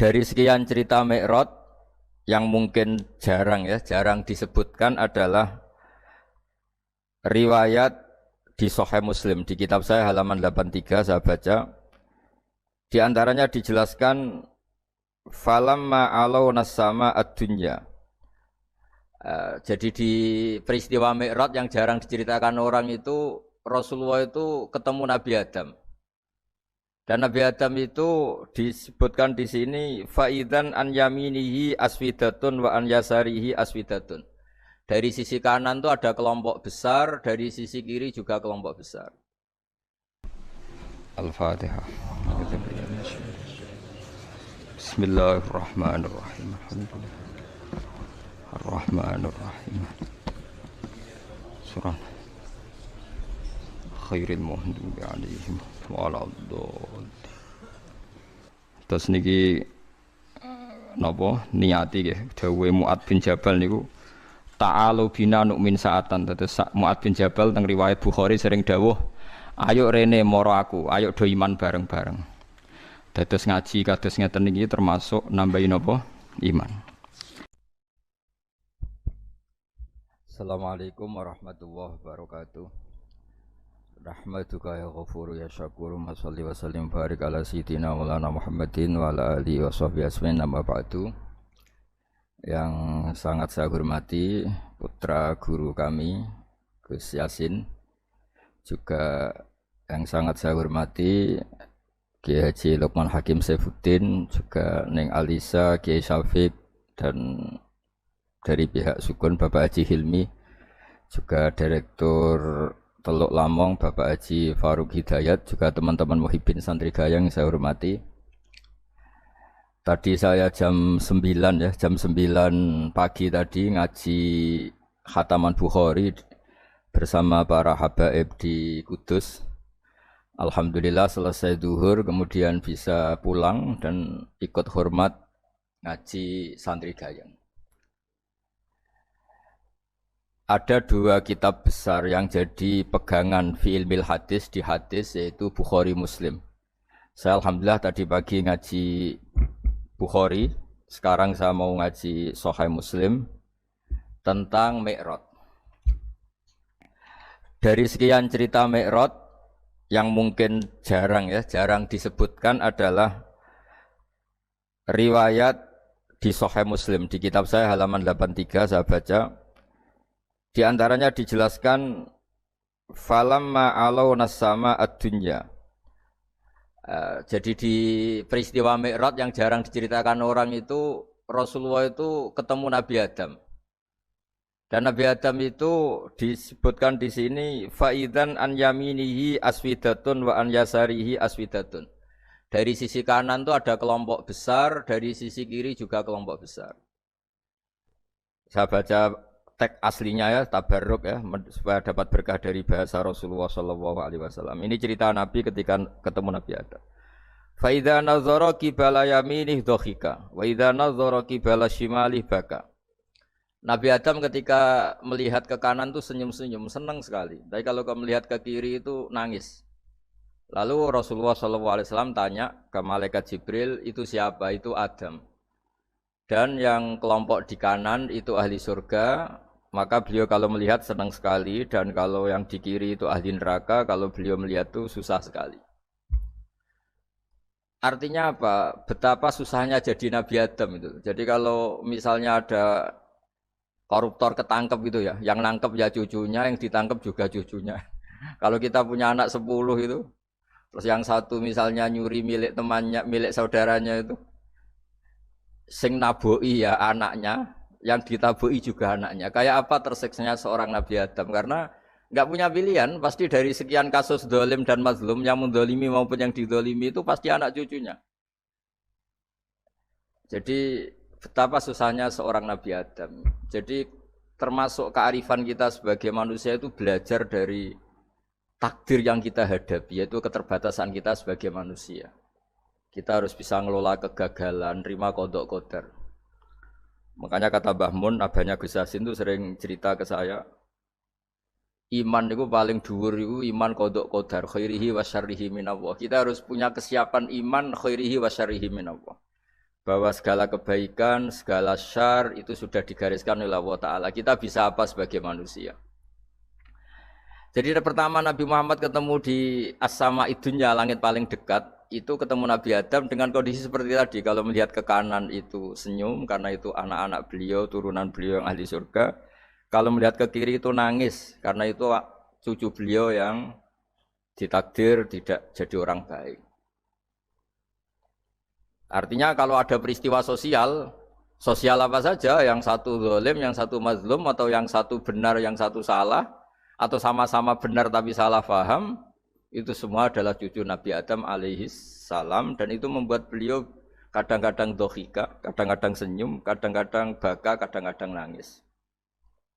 Dari sekian cerita Mi'raj yang mungkin jarang disebutkan adalah riwayat di Sahih Muslim. Di kitab saya halaman 83 saya baca. Di antaranya dijelaskan falamma alau nasama ad-dunya. Jadi di peristiwa Mi'raj yang jarang diceritakan orang itu Rasulullah itu ketemu Nabi Adam. Dan Nabi Adam itu disebutkan di sini faidan an yaminihi aswidatun wa an yasarihi aswidatun. Dari sisi kanan itu ada kelompok besar, dari sisi kiri juga kelompok besar. Al-Fatihah. Bismillahirrahmanirrahim. Ar-Rahmanir-Rahim. Surah Khairil Muhdubi alaihim waladhdallin. Terus niki napa niati nggih dawuhe Mu'ad bin Jabal niku ta'alu bina nu'min sa'atan. Terus Mu'ad bin Jabal teng riwayat Bukhari sering dawuh, ayo rene moro aku, ayo do iman bareng-bareng. Dados ngaji kados ngeten niki termasuk nambahi napa iman. Assalamualaikum warahmatullahi wabarakatuh. Rahmatuka ya ghafuru ya syakuru. Mashalli wa sallim barik ala sayyidina maulana Muhammadin wa ala alihi wa sahbihi asmin nama ba'du. Yang sangat saya hormati putra guru kami Gus Yasin, juga yang sangat saya hormati Kiai Haji Lukman Hakim Saifuddin, juga Neng Alisa, Kiai Syafiq, dan dari pihak Sukun Bapak Haji Hilmi, juga Direktur Teluk Lamong Bapak Haji Faruk Hidayat, juga teman-teman Muhibbin Santri Gayang yang saya hormati. Tadi saya jam 9 pagi tadi ngaji Khataman Bukhari bersama para habaib di Kudus. Alhamdulillah selesai duhur kemudian bisa pulang dan ikut hormat ngaji Santri Gayang. Ada dua kitab besar yang jadi pegangan fi ilmil hadis di hadis, yaitu Bukhari Muslim. Saya alhamdulillah tadi pagi ngaji Bukhari, sekarang saya mau ngaji Sahih Muslim tentang Mi'raj. Dari sekian cerita Mi'raj yang mungkin jarang disebutkan adalah riwayat di Sahih Muslim. Di kitab saya halaman 83 saya baca. Di antaranya dijelaskan falamma alau nasama ad-dunya. Jadi di peristiwa Mi'raj yang jarang diceritakan orang itu Rasulullah itu ketemu Nabi Adam. Dan Nabi Adam itu disebutkan di sini faidan an yaminihi aswidatun wa an yasarihi aswidatun. Dari sisi kanan itu ada kelompok besar, dari sisi kiri juga kelompok besar. Saya baca teks aslinya ya, tabarruk ya, supaya dapat berkah dari bahasa Rasulullah SAW. Ini cerita Nabi ketika ketemu Nabi Adam. Fa idza nazara qibala yaminih dhahika wa idza nazara qibala shimalih baka. Nabi Adam ketika melihat ke kanan itu senyum-senyum, senang sekali. Tapi kalau melihat ke kiri itu nangis. Lalu Rasulullah SAW tanya ke malaikat Jibril, itu siapa? Itu Adam. Dan yang kelompok di kanan itu ahli surga. Maka beliau kalau melihat senang sekali, dan kalau yang di kiri itu ahli neraka, kalau beliau melihat itu susah sekali. Artinya apa? Betapa susahnya jadi Nabi Adam itu. Jadi kalau misalnya ada koruptor ketangkep gitu ya, yang nangkep ya cucunya, yang ditangkep juga cucunya. Kalau kita punya anak 10 itu, terus yang satu misalnya nyuri milik temannya, milik saudaranya itu, sing naboi ya anaknya, yang ditabui juga anaknya. Kayak apa tersiksanya seorang Nabi Adam? Karena nggak punya pilihan, pasti dari sekian kasus dolim dan mazlum, yang mendolimi maupun yang didolimi itu pasti anak cucunya. Jadi betapa susahnya seorang Nabi Adam. Jadi termasuk kearifan kita sebagai manusia itu belajar dari takdir yang kita hadapi, yaitu keterbatasan kita sebagai manusia. Kita harus bisa ngelola kegagalan, terima qadha qadar. Makanya kata Mbah Mun, abahnya Gus Yasin itu sering cerita ke saya, iman itu paling dhuwur itu iman qadha qadar khairihi wa syarrihi minallah. Kita harus punya kesiapan iman khairihi wa syarrihi minallah. bahwa segala kebaikan, segala syar itu sudah digariskan oleh Allah Ta'ala. Kita bisa apa sebagai manusia? Jadi pertama Nabi Muhammad ketemu di as-sama idunya, langit paling dekat, itu ketemu Nabi Adam dengan kondisi seperti tadi. Kalau melihat ke kanan itu senyum, karena itu anak-anak beliau, turunan beliau yang ahli surga. Kalau melihat ke kiri itu nangis, karena itu cucu beliau yang ditakdir tidak jadi orang baik. Artinya kalau ada peristiwa sosial, sosial apa saja, yang satu zalim, yang satu mazlum, atau yang satu benar, yang satu salah, atau sama-sama benar tapi salah faham, itu semua adalah cucu Nabi Adam alaihis salam, dan itu membuat beliau kadang-kadang dohika, kadang-kadang senyum, kadang-kadang baka, kadang-kadang nangis.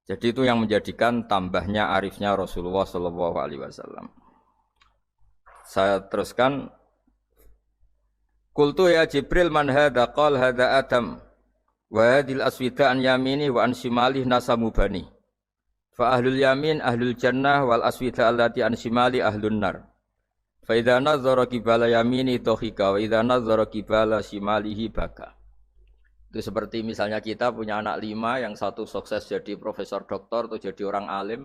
Jadi itu yang menjadikan tambahnya arifnya Rasulullah Shallallahu Alaihi Wasallam. Saya teruskan. Qultu ya Jibril man hadza qala hadza Adam wa hadil aswida an yamini wa an shimali nasamu bani. Fa ahlul yamin ahlul jannah wal aswida allati an shimali ahlun nar. Fa idza nazara qibala yamini dhahika wa idza nazara qibala shimalihi baka. Itu seperti misalnya kita punya anak 5, yang satu sukses jadi profesor doktor atau jadi orang alim,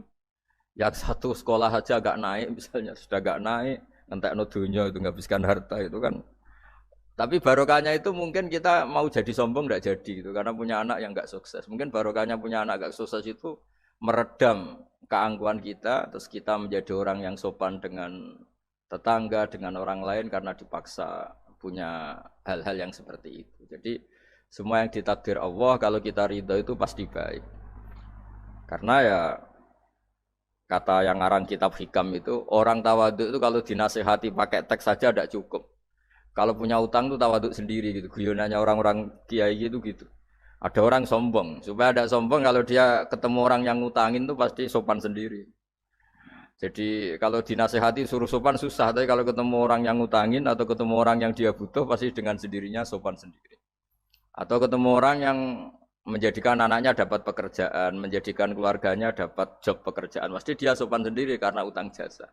yang satu sekolah aja agak naik misalnya, sudah agak naik, entekno dunya itu nghabiskan harta itu kan. Tapi barokahnya itu mungkin kita mau jadi sombong enggak jadi gitu karena punya anak yang enggak sukses. Mungkin barokahnya punya anak enggak sukses itu meredam keangkuhan kita, terus kita menjadi orang yang sopan dengan tetangga, dengan orang lain karena dipaksa punya hal-hal yang seperti itu. Jadi semua yang ditakdir Allah kalau kita ridho itu pasti baik. Karena ya kata yang ngarang kitab hikam itu, orang tawaduk itu kalau dinasihati pakai teks saja tidak cukup. Kalau punya utang itu tawaduk sendiri gitu. Guyonannya orang-orang kiai gitu. Ada orang sombong, supaya ada sombong kalau dia ketemu orang yang ngutangin itu pasti sopan sendiri. Jadi kalau dinasehati suruh sopan susah, tapi kalau ketemu orang yang ngutangin atau ketemu orang yang dia butuh pasti dengan sendirinya sopan sendiri. Atau ketemu orang yang menjadikan anaknya dapat pekerjaan, menjadikan keluarganya dapat job pekerjaan, pasti dia sopan sendiri karena utang jasa.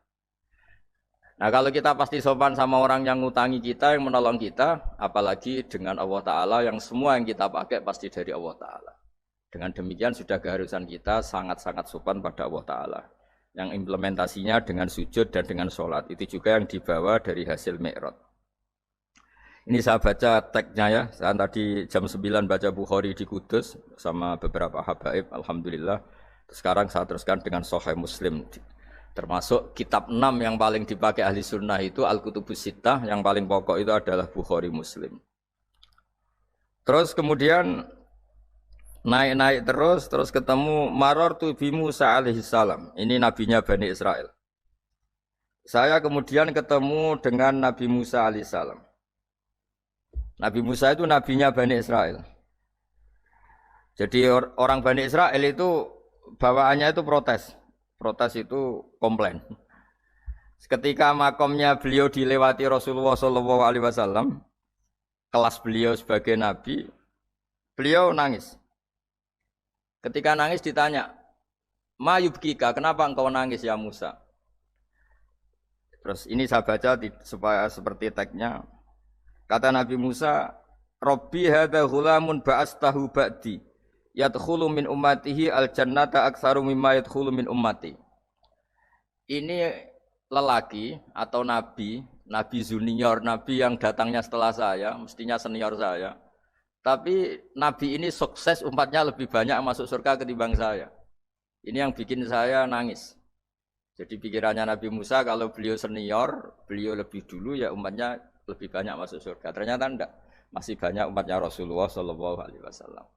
Nah kalau kita pasti sopan sama orang yang ngutangi kita, yang menolong kita, apalagi dengan Allah Ta'ala yang semua yang kita pakai pasti dari Allah Ta'ala. Dengan demikian sudah keharusan kita sangat-sangat sopan pada Allah Ta'ala. Yang implementasinya dengan sujud dan dengan sholat. Itu juga yang dibawa dari hasil Mi'raj. Ini saya baca teksnya ya, saya tadi jam 9 baca Bukhari di Kudus sama beberapa habaib, Alhamdulillah. Sekarang saya teruskan dengan Sahih Muslim. Termasuk kitab 6 yang paling dipakai ahli sunnah itu Al-Kutubus Sittah, yang paling pokok itu adalah Bukhari Muslim. Terus kemudian naik-naik terus ketemu Marartu bi Musa alaihi salam. Ini nabinya Bani Israel. Saya kemudian ketemu dengan Nabi Musa alaihi salam. Nabi Musa itu nabinya Bani Israel. Jadi orang Bani Israel itu bawaannya itu protes. Protes itu komplain. Ketika makomnya beliau dilewati Rasulullah SAW, kelas beliau sebagai nabi, beliau nangis. Ketika nangis ditanya, "Ma yubkika, kenapa engkau nangis ya Musa?" Terus ini saya baca supaya seperti teksnya. Kata Nabi Musa, "Rabbi hadza ghulamun ba'astahu ba'di. Yadkhulu min ummatihi al-jannata aktsaru mimma yadkhulu min ummati." Ini lelaki atau nabi junior, nabi yang datangnya setelah saya, mestinya senior saya. Tapi nabi ini sukses, umatnya lebih banyak masuk surga ketimbang saya. Ini yang bikin saya nangis. Jadi pikirannya Nabi Musa kalau beliau senior, beliau lebih dulu ya umatnya lebih banyak masuk surga. Ternyata enggak, masih banyak umatnya Rasulullah SAW.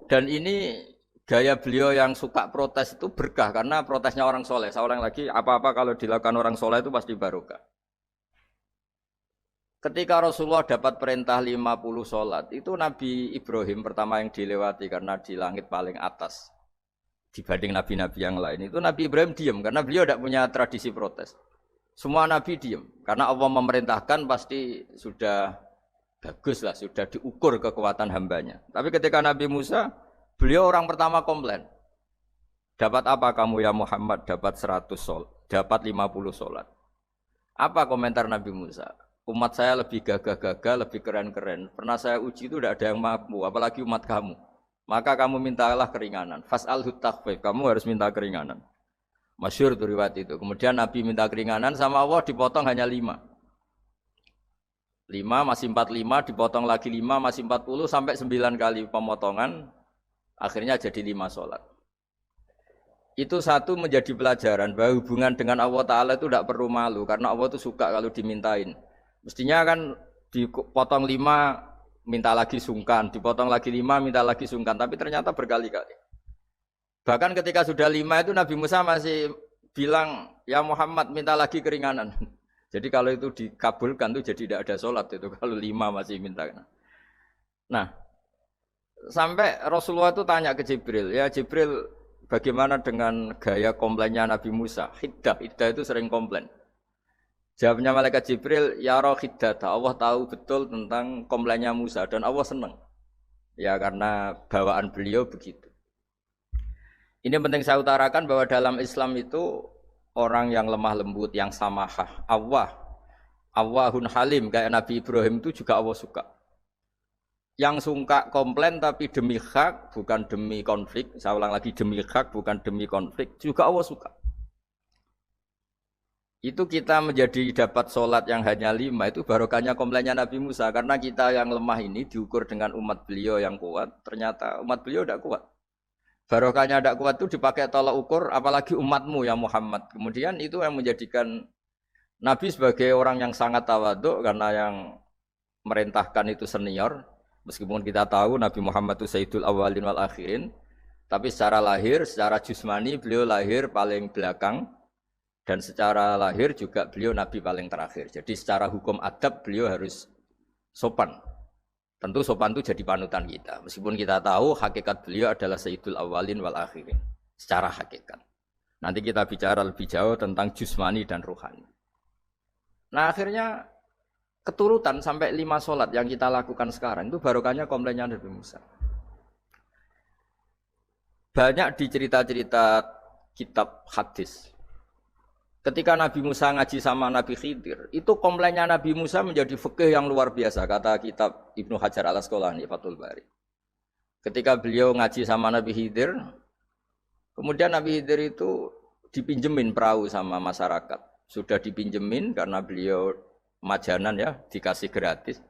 Dan ini gaya beliau yang suka protes itu berkah karena protesnya orang soleh. Saya ulang lagi, apa-apa kalau dilakukan orang soleh itu pasti barokah. Ketika Rasulullah dapat perintah 50 sholat, itu Nabi Ibrahim pertama yang dilewati karena di langit paling atas dibanding nabi-nabi yang lain. Itu Nabi Ibrahim diam karena beliau tidak punya tradisi protes. Semua nabi diam karena Allah memerintahkan pasti sudah bagus lah, sudah diukur kekuatan hambanya. Tapi ketika Nabi Musa, beliau orang pertama komplain. Dapat apa kamu ya Muhammad? Dapat 100 sholat, dapat 50 sholat. Apa komentar Nabi Musa? umat saya lebih gagah-gagah, lebih keren-keren. Pernah saya uji itu tidak ada yang mampu, apalagi umat kamu. Maka kamu mintalah keringanan. Fas'alhu takhfif, kamu harus minta keringanan. Masyhur tuh riwayat itu. Kemudian Nabi minta keringanan sama Allah dipotong hanya 5. 5 masih 45, dipotong lagi 5 masih 40 sampai 9 kali pemotongan. Akhirnya jadi 5 sholat. Itu satu menjadi pelajaran bahwa hubungan dengan Allah Ta'ala itu tidak perlu malu. Karena Allah itu suka kalau dimintain. Mestinya kan dipotong 5, minta lagi sungkan. Dipotong lagi 5, minta lagi sungkan. Tapi ternyata berkali-kali. Bahkan ketika sudah 5 itu Nabi Musa masih bilang, ya Muhammad minta lagi keringanan. Jadi kalau itu dikabulkan itu jadi tidak ada sholat itu. Kalau 5 masih minta. Nah, sampai Rasulullah itu tanya ke Jibril. Ya Jibril, bagaimana dengan gaya komplainnya Nabi Musa? Hiddah itu sering komplain. Jawabnya malaikat Jibril, ya roh hiddata. Allah tahu betul tentang komplainnya Musa dan Allah senang. Ya karena bawaan beliau begitu. Ini penting saya utarakan bahwa dalam Islam itu orang yang lemah lembut, yang samahah, Allahun halim kayak Nabi Ibrahim itu juga Allah suka. Yang suka komplain tapi demi hak, bukan demi konflik. Saya ulang lagi, demi hak, bukan demi konflik. Juga Allah suka. Itu kita menjadi dapat sholat yang hanya 5, itu barokahnya komplainnya Nabi Musa. Karena kita yang lemah ini diukur dengan umat beliau yang kuat. Ternyata umat beliau tidak kuat. Barokahnya tidak kuat itu dipakai tolak ukur, apalagi umatmu ya Muhammad. Kemudian itu yang menjadikan Nabi sebagai orang yang sangat tawaduk, karena yang merintahkan itu senior. Meskipun kita tahu Nabi Muhammad itu Sayyidul Awwalin wal Akhirin, tapi secara lahir, secara jusmani beliau lahir paling belakang, dan secara lahir juga beliau Nabi paling terakhir. Jadi secara hukum adab beliau harus sopan. Tentu sopan itu jadi panutan kita. Meskipun kita tahu hakikat beliau adalah Sayyidul Awwalin wal Akhirin. Secara hakikat. Nanti kita bicara lebih jauh tentang jusmani dan ruhani. Nah akhirnya keturutan sampai 5 sholat yang kita lakukan sekarang itu barokahnya komplainnya Nabi Musa. Banyak di cerita-cerita kitab hadis. Ketika Nabi Musa ngaji sama Nabi Khidir, itu komplainnya Nabi Musa menjadi fikih yang luar biasa, kata kitab Ibnu Hajar al-Asqalani, Fathul Bari. Ketika beliau ngaji sama Nabi Khidir, kemudian Nabi Khidir itu dipinjemin perahu sama masyarakat. Sudah dipinjemin karena beliau majanan ya, dikasih gratis.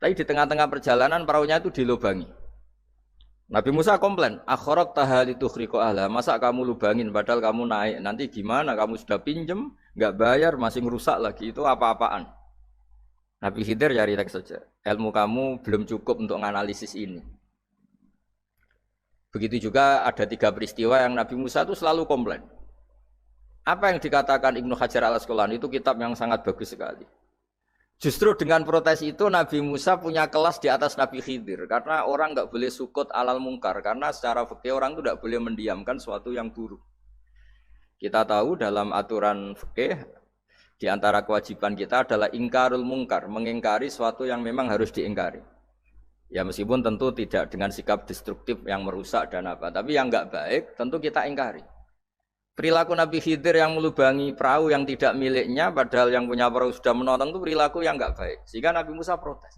Tapi di tengah-tengah perjalanan perahunya itu dilubangi. Nabi Musa komplain, akhirat tahal itu khriqo ahla, masa kamu lubangin padahal kamu naik, nanti gimana, kamu sudah pinjem, nggak bayar, masih ngerusak lagi, itu apa-apaan. Nabi Khidir cari teks saja, ilmu kamu belum cukup untuk menganalisis ini. Begitu juga ada 3 peristiwa yang Nabi Musa itu selalu komplain. Apa yang dikatakan Ibnu Hajar al-Asqalani itu kitab yang sangat bagus sekali. Justru dengan protes itu Nabi Musa punya kelas di atas Nabi Khidir. Karena orang nggak boleh sukut alal mungkar. Karena secara fikih orang itu tidak boleh mendiamkan sesuatu yang buruk. Kita tahu dalam aturan fikih, di antara kewajiban kita adalah ingkarul mungkar. Mengingkari sesuatu yang memang harus diingkari. Ya meskipun tentu tidak dengan sikap destruktif yang merusak dan apa. Tapi yang nggak baik tentu kita ingkari. Perilaku Nabi Khidir yang melubangi perahu yang tidak miliknya, padahal yang punya perahu sudah menonton, itu perilaku yang enggak baik. Sehingga Nabi Musa protes.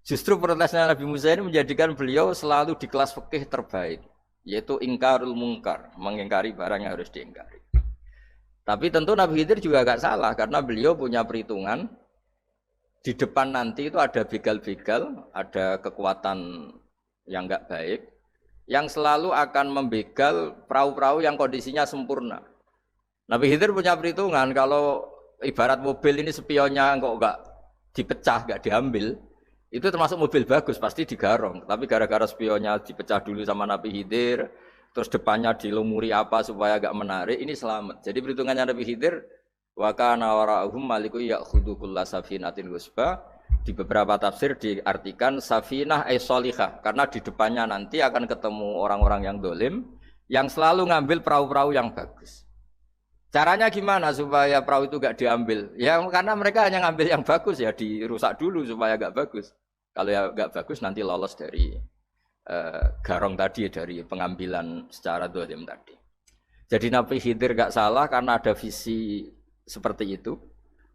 Justru protesnya Nabi Musa ini menjadikan beliau selalu di kelas fikih terbaik, yaitu ingkarul mungkar, mengingkari barang yang harus diingkari. Tapi tentu Nabi Khidir juga enggak salah, karena beliau punya perhitungan, di depan nanti itu ada begal-begal, ada kekuatan yang enggak baik, yang selalu akan membegal perahu-perahu yang kondisinya sempurna. Nabi Khidir punya perhitungan, kalau ibarat mobil ini spionnya kok enggak dipecah, enggak diambil, itu termasuk mobil bagus, pasti digarong. Tapi gara-gara spionnya dipecah dulu sama Nabi Khidir, terus depannya dilumuri apa supaya agak menarik, ini selamat. Jadi perhitungannya Nabi Khidir, wa kana wara'uhum maliku ya'khudhu kulla safinatin ghusba. Di beberapa tafsir diartikan safinah ay sholihah, karena di depannya nanti akan ketemu orang-orang yang dolim yang selalu ngambil perahu-perahu yang bagus. Caranya gimana supaya perahu itu gak diambil? Ya karena mereka hanya ngambil yang bagus, ya dirusak dulu supaya gak bagus. Kalau ya gak bagus nanti lolos dari garong tadi, dari pengambilan secara dolim tadi. Jadi Nabi Khidir gak salah karena ada visi seperti itu.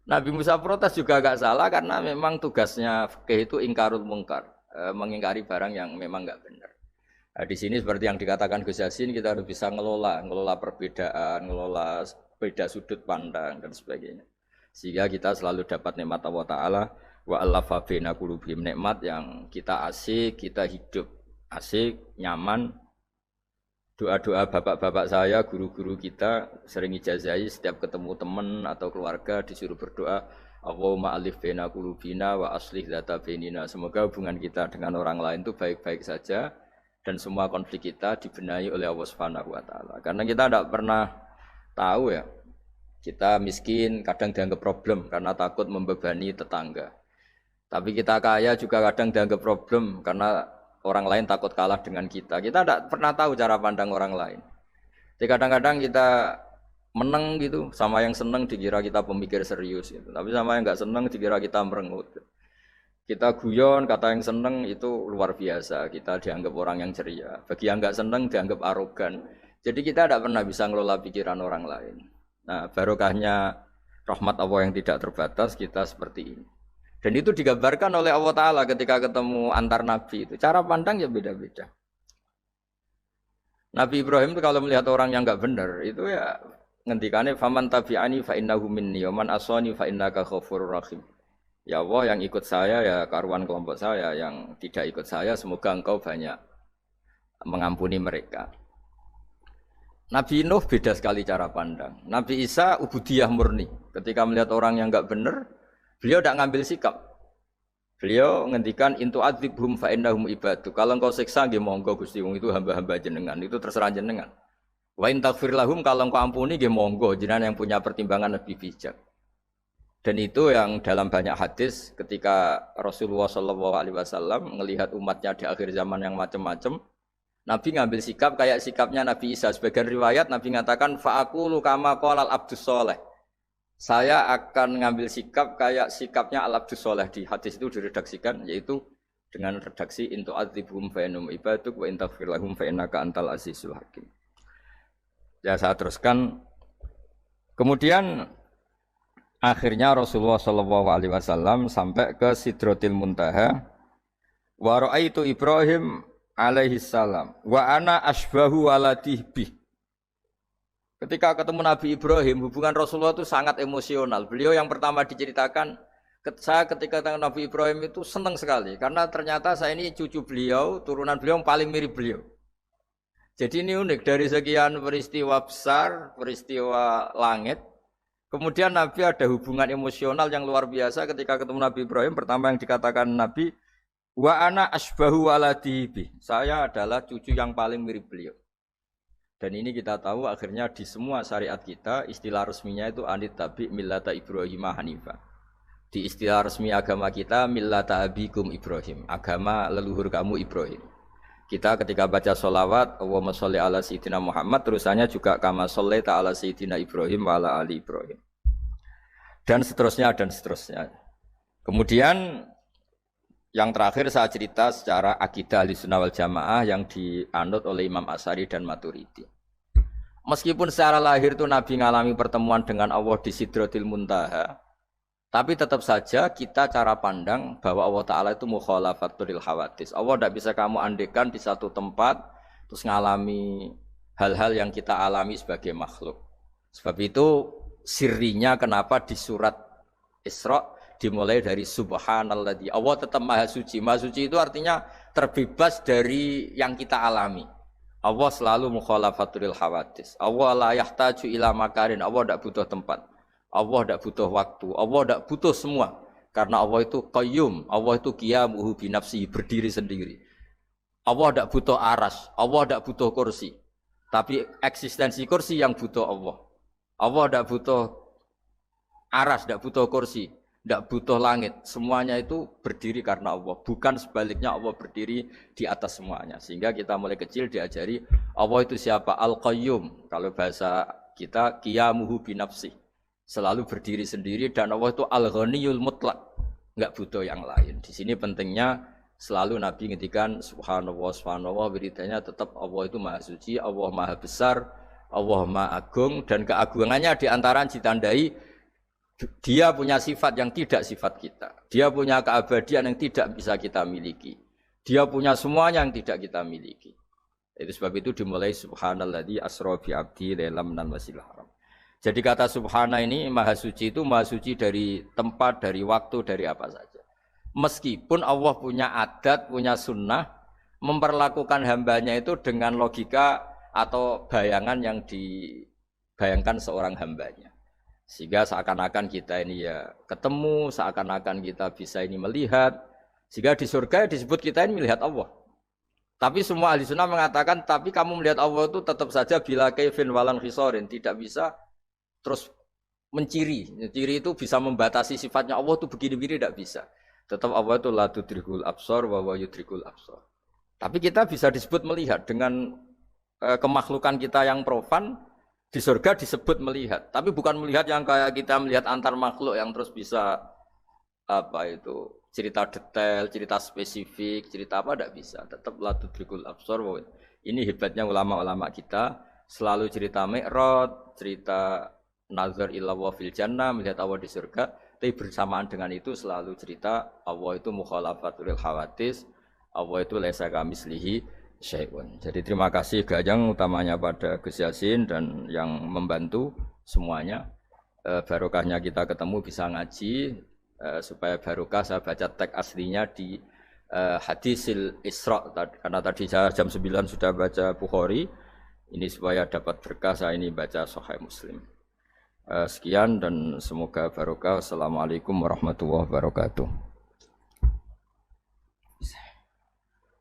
Nabi Musa protes juga agak salah karena memang tugasnya fikih itu ingkarul mungkar, mengingkari barang yang memang enggak benar. Nah, di sini seperti yang dikatakan Gus Yassin kita harus bisa ngelola perbedaan, ngelola beda sudut pandang dan sebagainya. Sehingga kita selalu dapat nikmat Allah Taala wa allafa baina qulubihim, nikmat yang kita asik, kita hidup asik, nyaman. Doa-doa bapak-bapak saya, guru-guru kita sering ijazahi setiap ketemu teman atau keluarga disuruh berdoa, Allahumma alif baina qulubina wa aslih dzata bainina. Semoga hubungan kita dengan orang lain itu baik-baik saja dan semua konflik kita dibenahi oleh Allah Subhanahu wa taala. Karena kita tidak pernah tahu ya. Kita miskin kadang dianggap problem karena takut membebani tetangga. Tapi kita kaya juga kadang dianggap problem karena orang lain takut kalah dengan kita. Kita tidak pernah tahu cara pandang orang lain. Jadi kadang-kadang kita menang gitu, sama yang senang dikira kita pemikir serius gitu. Tapi sama yang nggak senang dikira kita merengut. Kita guyon, kata yang senang itu luar biasa. Kita dianggap orang yang ceria. Bagi yang nggak senang dianggap arogan. Jadi kita tidak pernah bisa ngelola pikiran orang lain. Nah, barokahnya rahmat Allah yang tidak terbatas kita seperti ini. Dan itu digambarkan oleh Allah Ta'ala ketika ketemu antar Nabi itu. Cara pandang ya beda-beda. Nabi Ibrahim itu kalau melihat orang yang enggak benar, itu ya ngendikane faman tabi'ani fa innahu minni wa man asani fa innaka ghafurur rahim. Ya Allah, yang ikut saya ya karuan kelompok saya, yang tidak ikut saya semoga engkau banyak mengampuni mereka. Nabi Nuh beda sekali cara pandang. Nabi Isa ubudiyah murni. Ketika melihat orang yang enggak benar, beliau tidak ngambil sikap. Beliau ngendikan intu adzibhum fa innahum ibadu. Kalau engkau siksa nggih monggo Gusti, wong itu hamba-hamba jenengan, itu terserah jenengan. Wa in taghfir lahum, kalau engkau ampuni nggih monggo, jenengan yang punya pertimbangan lebih bijak. Dan itu yang dalam banyak hadis ketika Rasulullah SAW melihat umatnya di akhir zaman yang macam-macam, Nabi ngambil sikap kayak sikapnya Nabi Isa. Sebagian riwayat Nabi mengatakan fa aqulu kama qala al-abdus sholeh. Saya akan ngambil sikap kayak sikapnya al-abdus sholeh. Di hadis itu diredaksikan yaitu dengan redaksi intu adzibhum fa innahum ibaduk wa in taghfir lahum fa innaka antal azizul hakim. Ya, saya teruskan. Kemudian akhirnya Rasulullah SAW sampai ke Sidratil Muntaha. Wa ra'aitu Ibrahim alaihi salam wa ana asbahu waladih bih. Ketika ketemu Nabi Ibrahim, hubungan Rasulullah itu sangat emosional. Beliau yang pertama diceritakan, saya ketika ketemu Nabi Ibrahim itu senang sekali karena ternyata saya ini cucu beliau, turunan beliau yang paling mirip beliau. Jadi ini unik, dari sekian peristiwa besar, peristiwa langit, kemudian Nabi ada hubungan emosional yang luar biasa ketika ketemu Nabi Ibrahim. Pertama yang dikatakan Nabi, wa ana asbahu waladihi. Saya adalah cucu yang paling mirip beliau. Dan ini kita tahu akhirnya di semua syariat kita istilah resminya itu anit tabi millata Ibrahim hanifah. Di istilah resmi agama kita millata abikum Ibrahim, agama leluhur kamu Ibrahim. Kita ketika baca sholawat Allahumma sholli ala sayyidina Muhammad, terusannya juga kama shollaita ala sayyidina Ibrahim wa ala ali Ibrahim. Dan seterusnya dan seterusnya. Kemudian yang terakhir saya cerita secara akidah Ahlussunnah wal Jamaah yang dianut oleh Imam Asy'ari dan Maturidi. Meskipun secara lahir itu Nabi mengalami pertemuan dengan Allah di Sidratil Muntaha, tapi tetap saja kita cara pandang bahwa Allah Ta'ala itu mukhalafatul hawadis. Allah tidak bisa kamu andekan di satu tempat terus mengalami hal-hal yang kita alami sebagai makhluk. Sebab itu sirinya kenapa di surat Isra dimulai dari subhanalladzi. Allah tetap maha suci. Maha suci itu artinya terbebas dari yang kita alami. Allah selalu mukhalafatul hawadis. Allah la yahtaju ila makarin. Allah tidak butuh tempat. Allah tidak butuh waktu. Allah tidak butuh semua. Karena Allah itu qayyum. Allah itu qiyamuhu binafsihi, berdiri sendiri. Allah tidak butuh aras. Allah tidak butuh kursi. Tapi eksistensi kursi yang butuh Allah. Allah tidak butuh aras, tidak butuh kursi. Tidak butuh langit, semuanya itu berdiri karena Allah. Bukan sebaliknya Allah berdiri di atas semuanya. Sehingga kita mulai kecil diajari Allah itu siapa? Al-Qayyum. Kalau bahasa kita qiyamuhu binafsi. Selalu berdiri sendiri dan Allah itu Al-Ghaniyul Mutlaq. Enggak butuh yang lain. Di sini pentingnya selalu Nabi ngendikan subhanallah, subhanallah, wiridanya tetap Allah itu maha suci, Allah maha besar, Allah maha agung, dan keagungannya diantara ditandai Dia punya sifat yang tidak sifat kita. Dia punya keabadian yang tidak bisa kita miliki. Dia punya semuanya yang tidak kita miliki. Itu sebab itu dimulai subhanalladzi asra bi abdi lailam minal masjidil haram. Jadi kata subhana ini maha suci itu maha suci dari tempat, dari waktu, dari apa saja. Meskipun Allah punya adat, punya sunnah, memperlakukan hambanya itu dengan logika atau bayangan yang dibayangkan seorang hambanya. Sehingga seakan-akan kita ini ya ketemu, seakan-akan kita bisa ini melihat. Sehingga di surga disebut kita ini melihat Allah. Tapi semua ahli sunnah mengatakan, tapi kamu melihat Allah itu tetap saja bila kaifin walan khisorin. Tidak bisa terus menciri. Ciri itu bisa membatasi sifatnya Allah itu begini-begini, tidak bisa. Tetap Allah itu la tudrikul absar wa huwa yudrikul absar. Tapi kita bisa disebut melihat dengan kemakhlukan kita yang profan. Di surga disebut melihat, tapi bukan melihat yang kayak kita melihat antar makhluk yang terus bisa apa itu cerita detail, cerita spesifik, cerita apa tidak bisa. Tetap la tudrikul absar. Ini hebatnya ulama-ulama kita, selalu cerita Mi'raj, cerita nazar ila wa fil jannah, melihat Allah di surga, tapi bersamaan dengan itu selalu cerita Allah itu mukhalafatul hawadits, Allah itu laisa kamislihi syai'un. Jadi terima kasih Gajang utamanya pada Gus Yasin dan yang membantu semuanya. Barokahnya kita ketemu bisa ngaji, supaya barokah saya baca teks aslinya di Hadisil Isra, karena tadi saya jam 9 sudah baca Bukhari. Ini supaya dapat berkah saya ini baca Sahih Muslim. Sekian dan semoga barokah. Assalamualaikum warahmatullahi wabarakatuh.